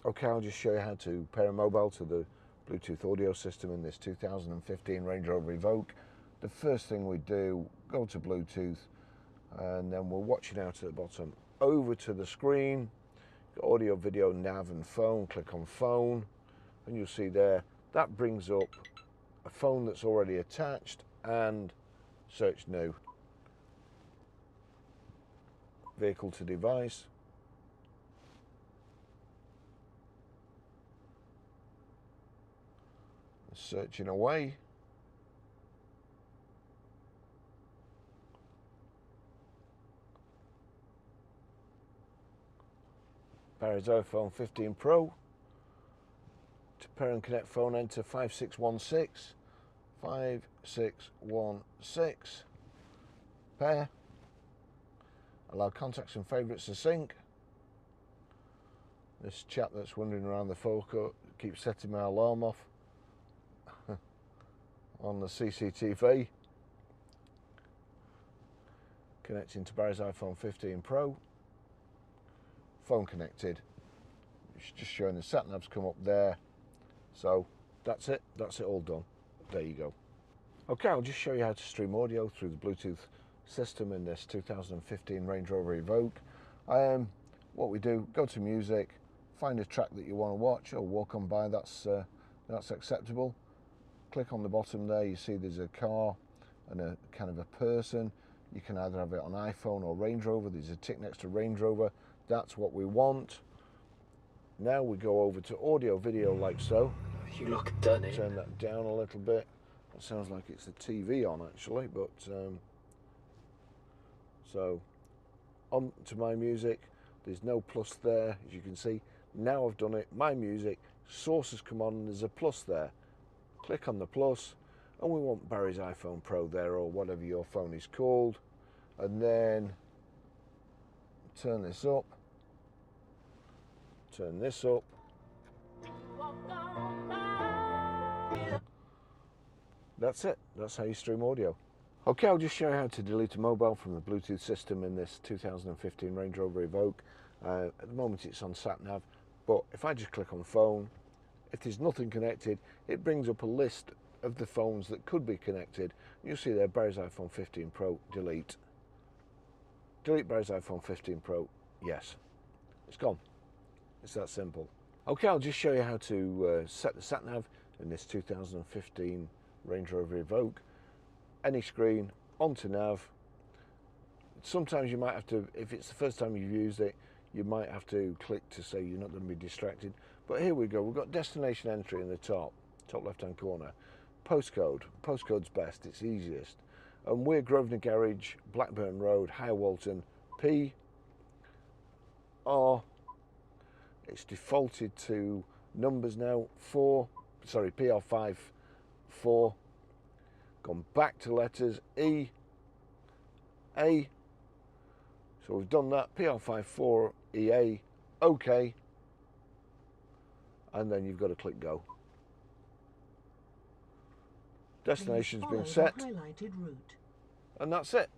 Okay, I'll just show you how to pair a mobile to the Bluetooth audio system in this 2015 Range Rover Evoque. The first thing we do, go to Bluetooth, and then we're watching out at the bottom. Over to the screen, audio, video, nav and phone, click on phone, and you'll see there, that brings up a phone that's already attached, and search new. Vehicle to device. Searching away. Barry's iPhone 15 Pro. To pair and connect phone, enter 5616. 5616. Pair. Allow contacts and favourites to sync. This chap that's wandering around the forecourt keeps setting my alarm off on the CCTV. Connecting to Barry's iPhone 15 Pro. Phone connected. It's just showing the sat nav's come up there. So that's it all done. There you go. Okay, I'll just show you how to stream audio through the Bluetooth system in this 2015 Range Rover Evoque. What we do, go to music, find a track that you want to watch or walk on by, that's acceptable. Click on the bottom there, you see there's a car and a kind of a person. You can either have it on iPhone or Range Rover. There's a tick next to Range Rover. That's what we want. Now we go over to audio video like so. You look done in. Turn that down a little bit. It sounds like it's the TV on actually, but so on to my music. There's no plus there, as you can see. Now I've done it, my music, source has come on and there's a plus there. Click on the plus and we want Barry's iPhone Pro there, or whatever your phone is called, and then turn this up, turn this up. That's it, that's how you stream audio. Okay, I'll just show you how to delete a mobile from the Bluetooth system in this 2015 Range Rover Evoque. At the moment it's on sat nav, but if I just click on phone, if there's nothing connected, it brings up a list of the phones that could be connected. You'll see there, Barry's iPhone 15 Pro, delete. Delete Barry's iPhone 15 Pro, yes. It's gone. It's that simple. Okay, I'll just show you how to set the sat nav in this 2015 Range Rover Evoque. Any screen, onto nav. Sometimes you might have to, if it's the first time you've used it, you might have to click to say you're not going to be distracted. But here we go, we've got destination entry in the top left hand corner. Postcode's best, it's easiest. And we're Grosvenor Garage, Blackburn Road, High Walton, P, R, it's defaulted to numbers now, PR5, 4, gone back to letters, E, A, so we've done that, PR5, 4, EA, OK, and then you've got to click go. Destination's been set, and that's it.